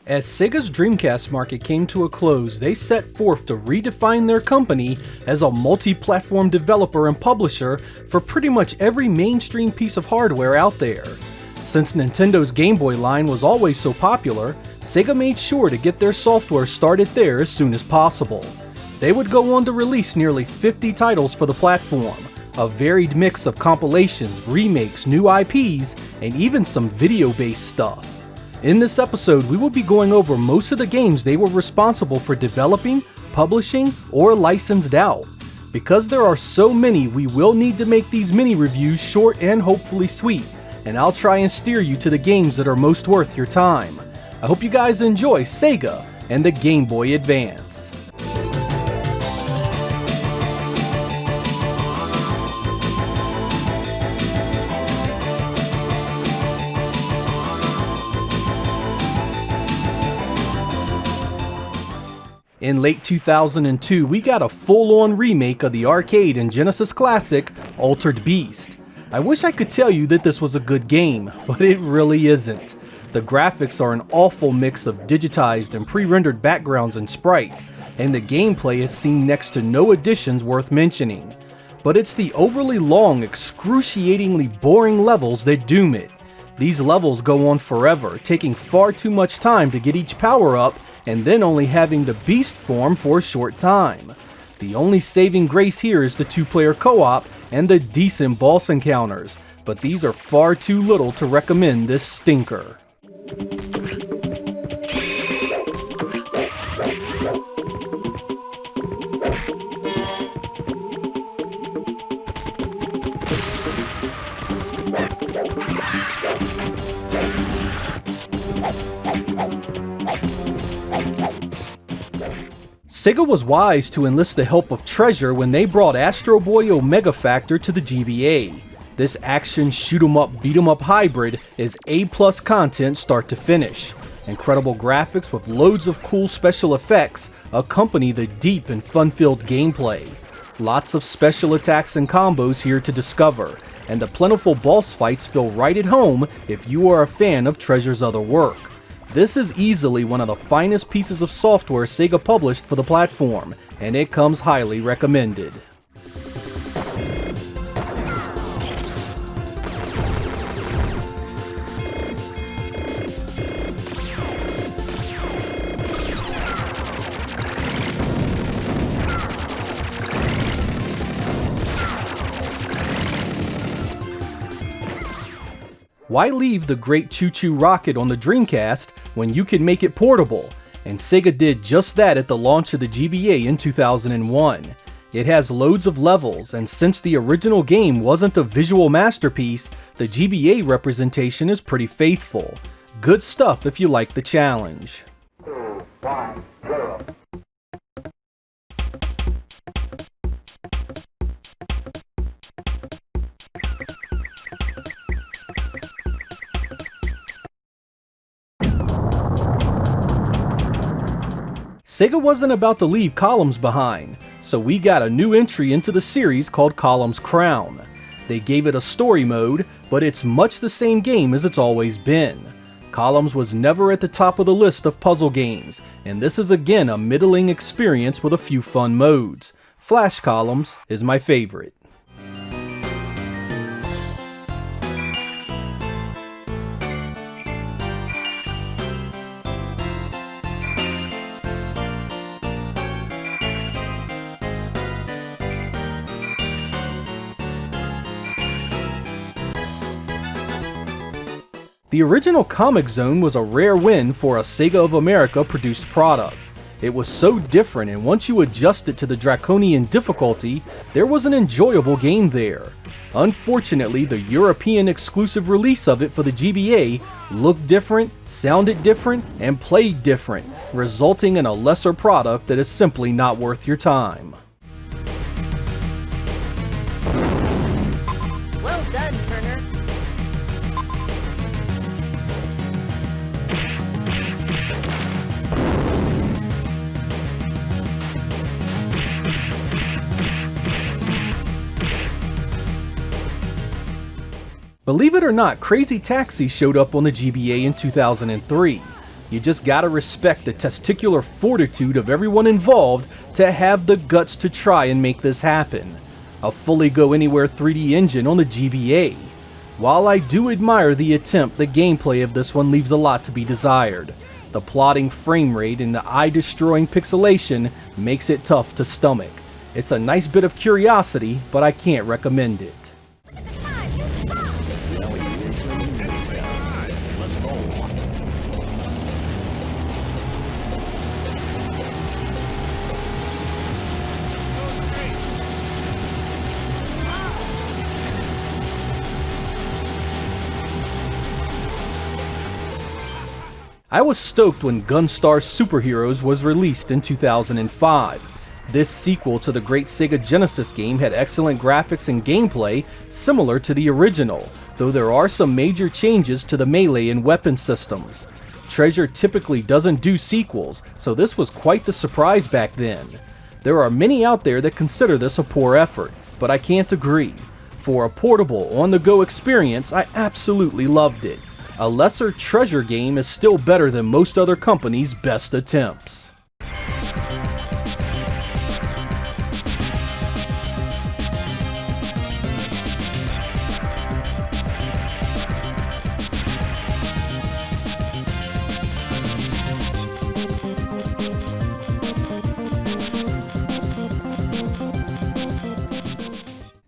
As Sega's Dreamcast market came to a close, they set forth to redefine their company as a multi-platform developer and publisher for pretty much every mainstream piece of hardware out there. Since Nintendo's Game Boy line was always so popular, Sega made sure to get their software started there as soon as possible. They would go on to release nearly 50 titles for the platform, a varied mix of compilations, remakes, new IPs, and even some video-based stuff. In this episode, we will be going over most of the games they were responsible for developing, publishing, or licensed out. Because there are so many, we will need to make these mini reviews short and hopefully sweet, and I'll try and steer you to the games that are most worth your time. I hope you guys enjoy Sega and the Game Boy Advance. In late 2002, we got a full-on remake of the arcade and Genesis classic, Altered Beast. I wish I could tell you that this was a good game, but it really isn't. The graphics are an awful mix of digitized and pre-rendered backgrounds and sprites, and the gameplay has seen next to no additions worth mentioning. But it's the overly long, excruciatingly boring levels that doom it. These levels go on forever, taking far too much time to get each power-up, and then only having the beast form for a short time. The only saving grace here is the two-player co-op and the decent boss encounters, but these are far too little to recommend this stinker. Sega was wise to enlist the help of Treasure when they brought Astro Boy Omega Factor to the GBA. This action shoot-'em-up beat-'em-up hybrid is A+ content start to finish. Incredible graphics with loads of cool special effects accompany the deep and fun-filled gameplay. Lots of special attacks and combos here to discover, and the plentiful boss fights feel right at home if you are a fan of Treasure's other work. This is easily one of the finest pieces of software Sega published for the platform, and it comes highly recommended. Why leave the great ChuChu Rocket on the Dreamcast when you can make it portable? And Sega did just that at the launch of the GBA in 2001. It has loads of levels, and since the original game wasn't a visual masterpiece, the GBA representation is pretty faithful. Good stuff if you like the challenge. 2, 1, 0. Sega wasn't about to leave Columns behind, so we got a new entry into the series called Columns Crown. They gave it a story mode, but it's much the same game as it's always been. Columns was never at the top of the list of puzzle games, and this is again a middling experience with a few fun modes. Flash Columns is my favorite. The original Comix Zone was a rare win for a Sega of America produced product. It was so different, and once you adjust it to the draconian difficulty, there was an enjoyable game there. Unfortunately, the European exclusive release of it for the GBA looked different, sounded different, and played different, resulting in a lesser product that is simply not worth your time. Well done, Turner. Believe it or not, Crazy Taxi showed up on the GBA in 2003. You just gotta respect the testicular fortitude of everyone involved to have the guts to try and make this happen. A fully go anywhere 3D engine on the GBA. While I do admire the attempt, the gameplay of this one leaves a lot to be desired. The plodding frame rate and the eye-destroying pixelation makes it tough to stomach. It's a nice bit of curiosity, but I can't recommend it. I was stoked when Gunstar Superheroes was released in 2005. This sequel to the great Sega Genesis game had excellent graphics and gameplay similar to the original, though there are some major changes to the melee and weapon systems. Treasure typically doesn't do sequels, so this was quite the surprise back then. There are many out there that consider this a poor effort, but I can't agree. For a portable, on-the-go experience, I absolutely loved it. A lesser Treasure game is still better than most other companies' best attempts.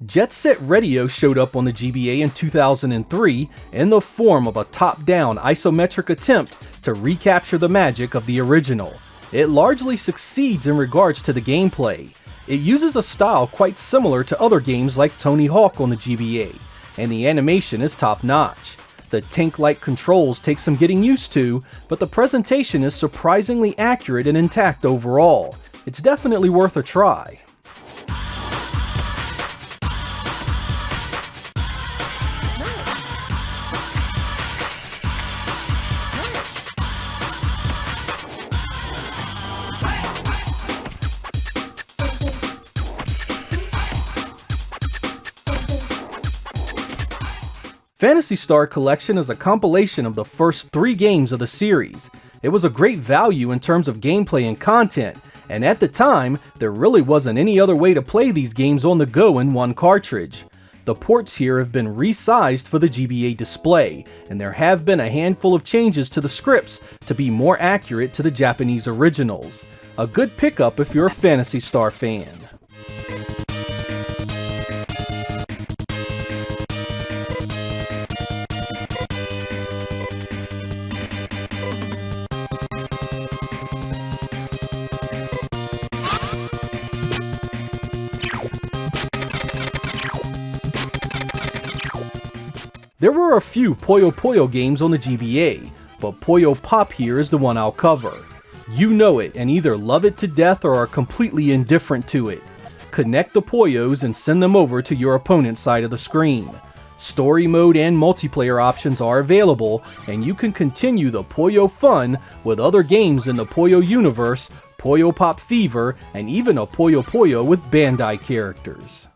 Jet Set Radio showed up on the GBA in 2003 in the form of a top-down isometric attempt to recapture the magic of the original. It largely succeeds in regards to the gameplay. It uses a style quite similar to other games like Tony Hawk on the GBA, and the animation is top-notch. The tank-like controls take some getting used to, but the presentation is surprisingly accurate and intact overall. It's definitely worth a try. Phantasy Star Collection is a compilation of the first 3 games of the series. It was a great value in terms of gameplay and content, and at the time, there really wasn't any other way to play these games on the go in one cartridge. The ports here have been resized for the GBA display, and there have been a handful of changes to the scripts to be more accurate to the Japanese originals. A good pickup if you're a Phantasy Star fan. There were a few Puyo games on the GBA, but Puyo Pop here is the one I'll cover. You know it and either love it to death or are completely indifferent to it. Connect the Puyos and send them over to your opponent's side of the screen. Story mode and multiplayer options are available, and you can continue the Puyo fun with other games in the Puyo universe, Puyo Pop Fever, and even a Puyo with Bandai characters.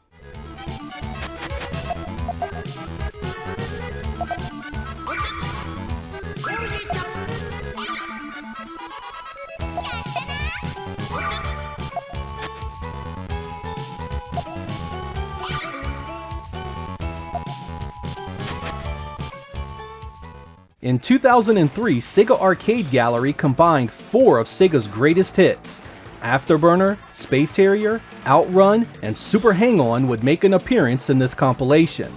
In 2003, Sega Arcade Gallery combined 4 of Sega's greatest hits. Afterburner, Space Harrier, Outrun, and Super Hang-On would make an appearance in this compilation.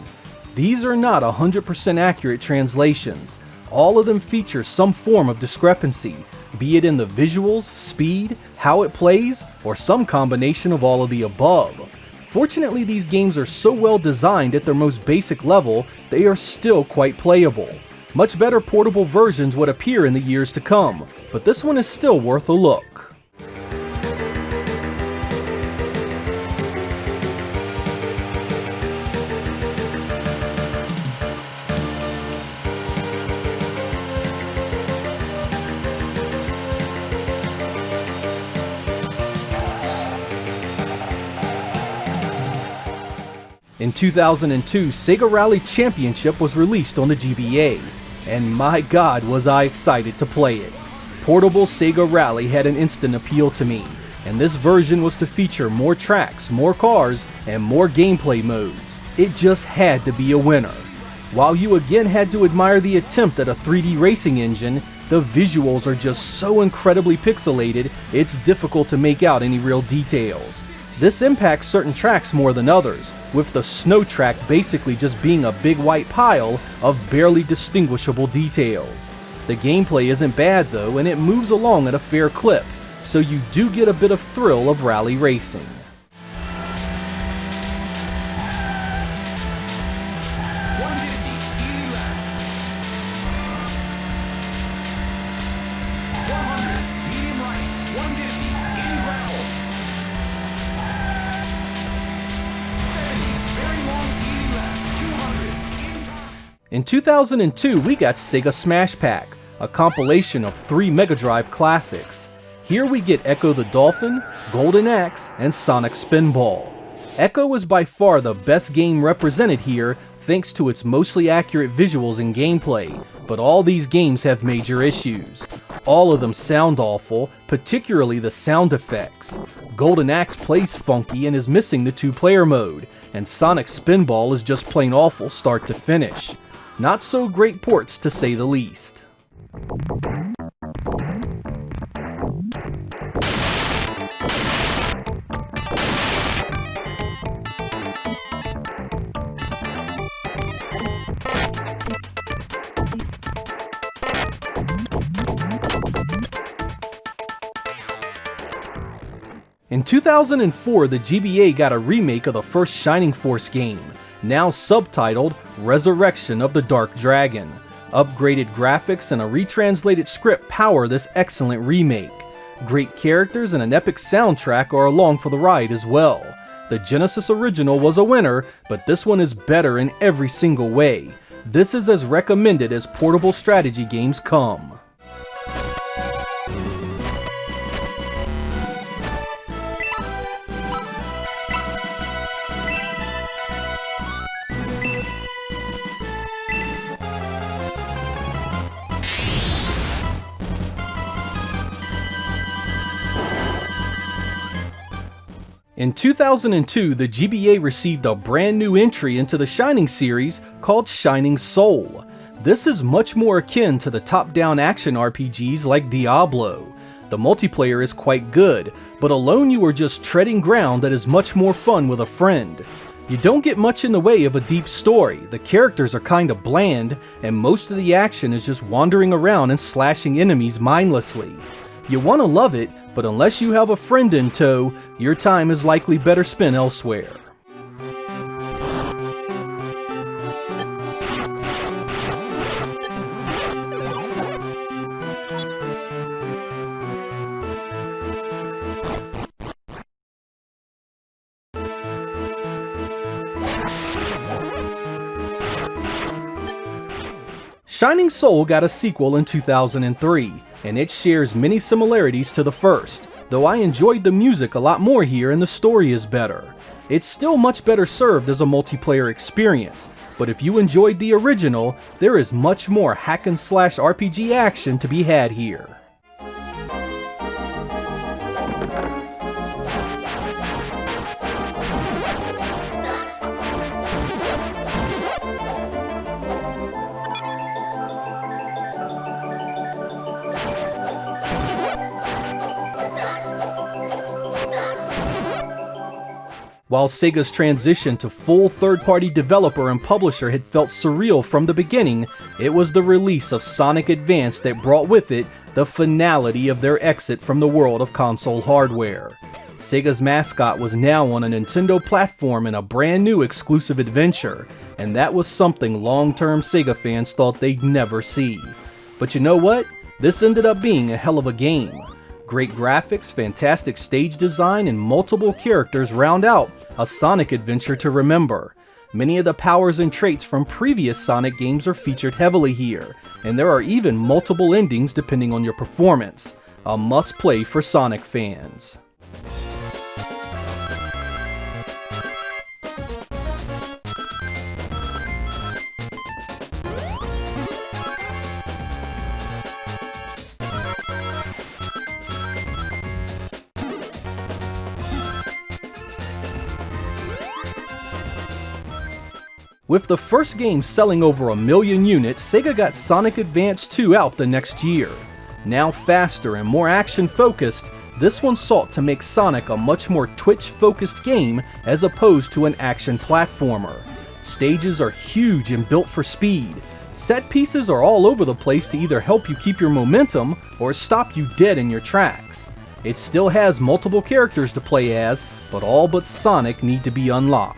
These are not 100% accurate translations. All of them feature some form of discrepancy, be it in the visuals, speed, how it plays, or some combination of all of the above. Fortunately, these games are so well designed at their most basic level, they are still quite playable. Much better portable versions would appear in the years to come, but this one is still worth a look. In 2002, Sega Rally Championship was released on the GBA. And my god was I excited to play it. Portable Sega Rally had an instant appeal to me, and this version was to feature more tracks, more cars, and more gameplay modes. It just had to be a winner. While you again had to admire the attempt at a 3D racing engine, the visuals are just so incredibly pixelated, it's difficult to make out any real details. This impacts certain tracks more than others, with the snow track basically just being a big white pile of barely distinguishable details. The gameplay isn't bad though, and it moves along at a fair clip, so you do get a bit of thrill of rally racing. In 2002, we got Sega Smash Pack, a compilation of 3 Mega Drive classics. Here we get Echo the Dolphin, Golden Axe, and Sonic Spinball. Echo is by far the best game represented here thanks to its mostly accurate visuals and gameplay, but all these games have major issues. All of them sound awful, particularly the sound effects. Golden Axe plays funky and is missing the 2-player mode, and Sonic Spinball is just plain awful start to finish. Not so great ports to say the least. In 2004, the GBA got a remake of the first Shining Force game, now subtitled Resurrection of the Dark Dragon. Upgraded graphics and a retranslated script power this excellent remake. Great characters and an epic soundtrack are along for the ride as well. The Genesis original was a winner, but this one is better in every single way. This is as recommended as portable strategy games come. In 2002, the GBA received a brand new entry into the Shining series called Shining Soul. This is much more akin to the top-down action RPGs like Diablo. The multiplayer is quite good, but alone you are just treading ground that is much more fun with a friend. You don't get much in the way of a deep story, the characters are kinda bland, and most of the action is just wandering around and slashing enemies mindlessly. You want to love it, but unless you have a friend in tow, your time is likely better spent elsewhere. Shining Soul got a sequel in 2003, and it shares many similarities to the first, though I enjoyed the music a lot more here and the story is better. It's still much better served as a multiplayer experience, but if you enjoyed the original, there is much more hack and slash RPG action to be had here. While Sega's transition to full third-party developer and publisher had felt surreal from the beginning, it was the release of Sonic Advance that brought with it the finality of their exit from the world of console hardware. Sega's mascot was now on a Nintendo platform in a brand new exclusive adventure, and that was something long-term Sega fans thought they'd never see. But you know what? This ended up being a hell of a game. Great graphics, fantastic stage design, and multiple characters round out a Sonic adventure to remember. Many of the powers and traits from previous Sonic games are featured heavily here, and there are even multiple endings depending on your performance. A must-play for Sonic fans. With the first game selling over 1 million units, Sega got Sonic Advance 2 out the next year. Now faster and more action-focused, this one sought to make Sonic a much more twitch-focused game as opposed to an action platformer. Stages are huge and built for speed. Set pieces are all over the place to either help you keep your momentum or stop you dead in your tracks. It still has multiple characters to play as, but all but Sonic need to be unlocked.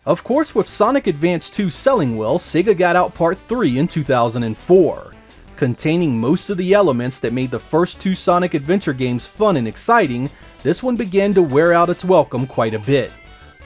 Of course, with Sonic Advance 2 selling well, Sega got out Part 3 in 2004. Containing most of the elements that made the first 2 Sonic Adventure games fun and exciting, this one began to wear out its welcome quite a bit.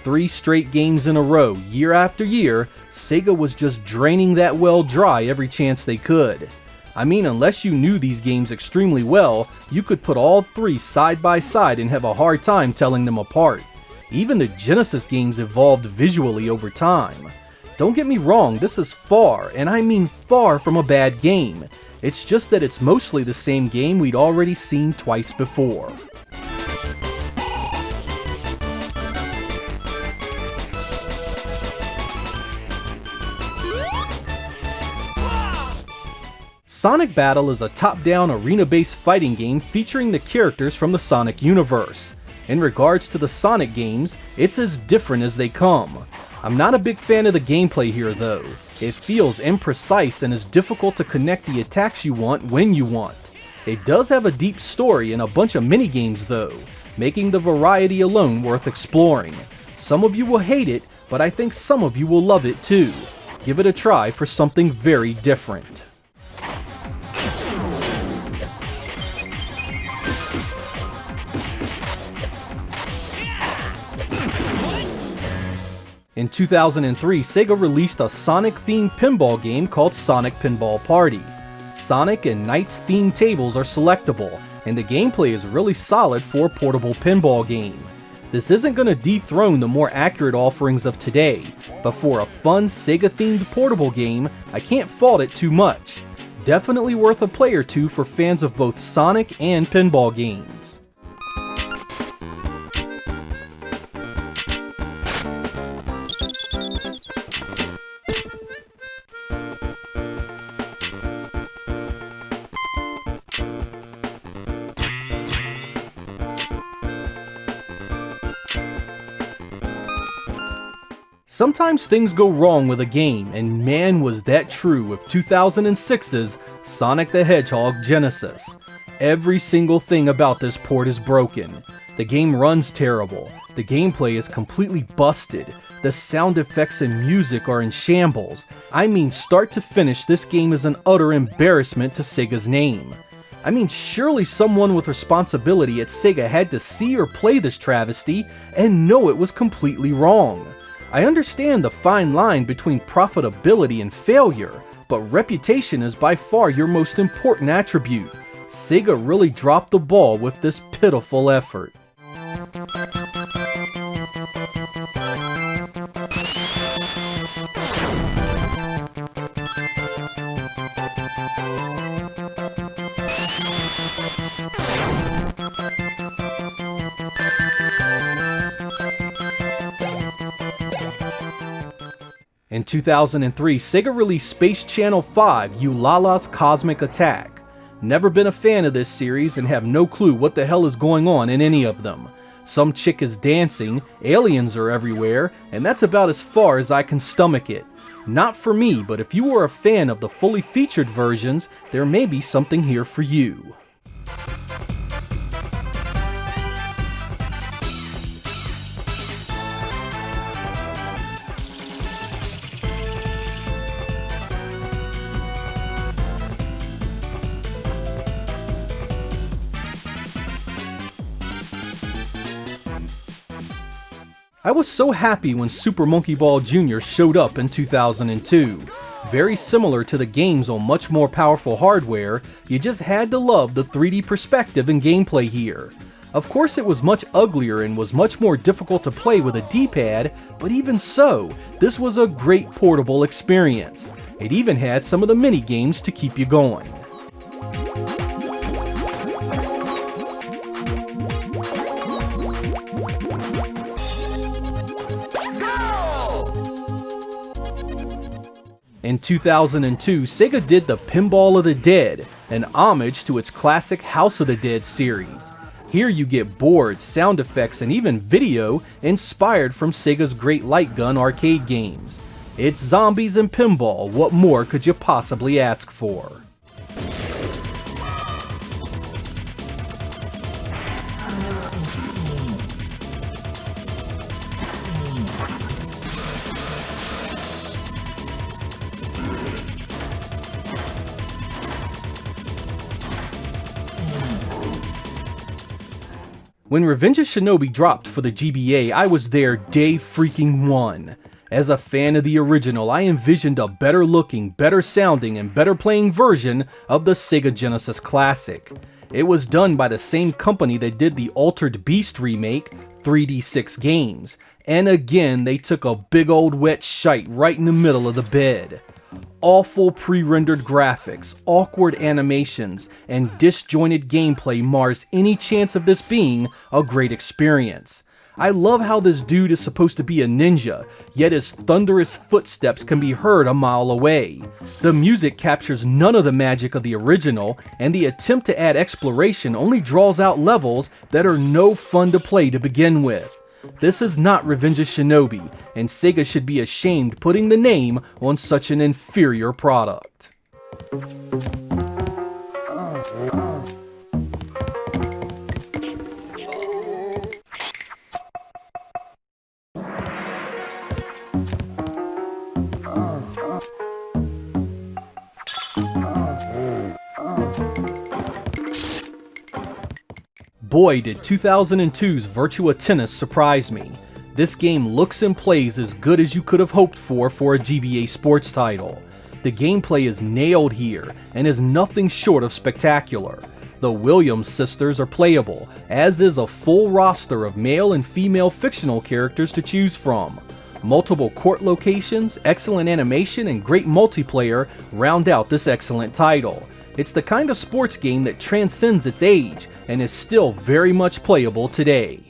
3 straight games in a row, year after year, Sega was just draining that well dry every chance they could. I mean, unless you knew these games extremely well, you could put all 3 side by side and have a hard time telling them apart. Even the Genesis games evolved visually over time. Don't get me wrong, this is far, and I mean far from a bad game. It's just that it's mostly the same game we'd already seen twice before. Sonic Battle is a top-down arena-based fighting game featuring the characters from the Sonic universe. In regards to the Sonic games, it's as different as they come. I'm not a big fan of the gameplay here though. It feels imprecise and is difficult to connect the attacks you want when you want. It does have a deep story and a bunch of minigames though, making the variety alone worth exploring. Some of you will hate it, but I think some of you will love it too. Give it a try for something very different. In 2003, Sega released a Sonic-themed pinball game called Sonic Pinball Party. Sonic and Knights themed tables are selectable, and the gameplay is really solid for a portable pinball game. This isn't going to dethrone the more accurate offerings of today, but for a fun Sega-themed portable game, I can't fault it too much. Definitely worth a play or two for fans of both Sonic and pinball games. Sometimes things go wrong with a game, and man was that true with 2006's Sonic the Hedgehog Genesis. Every single thing about this port is broken. The game runs terrible, the gameplay is completely busted, the sound effects and music are in shambles. I mean, start to finish, this game is an utter embarrassment to Sega's name. I mean, surely someone with responsibility at Sega had to see or play this travesty and know it was completely wrong. I understand the fine line between profitability and failure, but reputation is by far your most important attribute. Sega really dropped the ball with this pitiful effort. In 2003, Sega released Space Channel 5, Ulala's Cosmic Attack. Never been a fan of this series and have no clue what the hell is going on in any of them. Some chick is dancing, aliens are everywhere, and that's about as far as I can stomach it. Not for me, but if you are a fan of the fully featured versions, there may be something here for you. I was so happy when Super Monkey Ball Jr. showed up in 2002. Very similar to the games on much more powerful hardware, you just had to love the 3D perspective and gameplay here. Of course it was much uglier and was much more difficult to play with a D-pad, but even so, this was a great portable experience. It even had some of the mini games to keep you going. In 2002, Sega did the Pinball of the Dead, an homage to its classic House of the Dead series. Here you get boards, sound effects, and even video inspired from Sega's great light gun arcade games. It's zombies and pinball, what more could you possibly ask for? When Revenge of Shinobi dropped for the GBA, I was there day freaking one. As a fan of the original, I envisioned a better looking, better sounding, and better playing version of the Sega Genesis classic. It was done by the same company that did the Altered Beast remake, 3D6 Games, and again they took a big old wet shite right in the middle of the bed. Awful pre-rendered graphics, awkward animations, and disjointed gameplay mars any chance of this being a great experience. I love how this dude is supposed to be a ninja, yet his thunderous footsteps can be heard a mile away. The music captures none of the magic of the original, and the attempt to add exploration only draws out levels that are no fun to play to begin with. This is not Revenge of Shinobi, and Sega should be ashamed putting the name on such an inferior product. Boy, did 2002's Virtua Tennis surprise me. This game looks and plays as good as you could have hoped for a GBA sports title. The gameplay is nailed here and is nothing short of spectacular. The Williams sisters are playable, as is a full roster of male and female fictional characters to choose from. Multiple court locations, excellent animation, and great multiplayer round out this excellent title. It's the kind of sports game that transcends its age and is still very much playable today.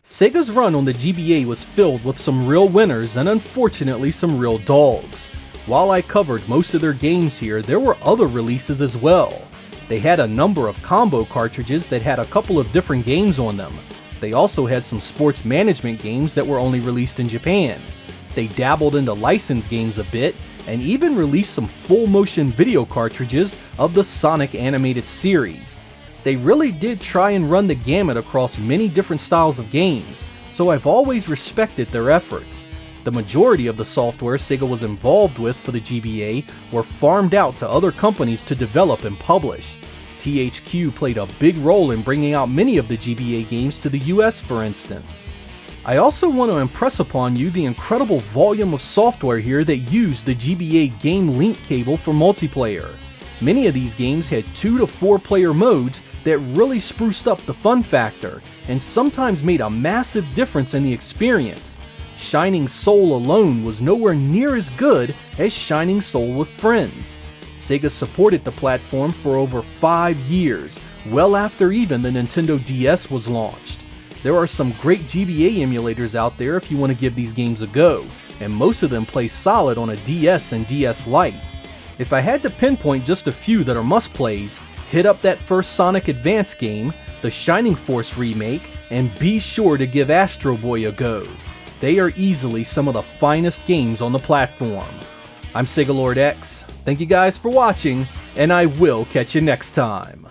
Sega's run on the GBA was filled with some real winners and unfortunately some real dogs. While I covered most of their games here, there were other releases as well. They had a number of combo cartridges that had a couple of different games on them. They also had some sports management games that were only released in Japan. They dabbled into licensed games a bit, and even released some full motion video cartridges of the Sonic animated series. They really did try and run the gamut across many different styles of games, so I've always respected their efforts. The majority of the software Sega was involved with for the GBA were farmed out to other companies to develop and publish. THQ played a big role in bringing out many of the GBA games to the US, for instance. I also want to impress upon you the incredible volume of software here that used the GBA game link cable for multiplayer. Many of these games had 2 to 4 player modes that really spruced up the fun factor, and sometimes made a massive difference in the experience. Shining Soul alone was nowhere near as good as Shining Soul with Friends. Sega supported the platform for over 5 years, well after even the Nintendo DS was launched. There are some great GBA emulators out there if you want to give these games a go, and most of them play solid on a DS and DS Lite. If I had to pinpoint just a few that are must-plays, hit up that first Sonic Advance game, the Shining Force remake, and be sure to give Astro Boy a go. They are easily some of the finest games on the platform. I'm Sega Lord X, thank you guys for watching, and I will catch you next time.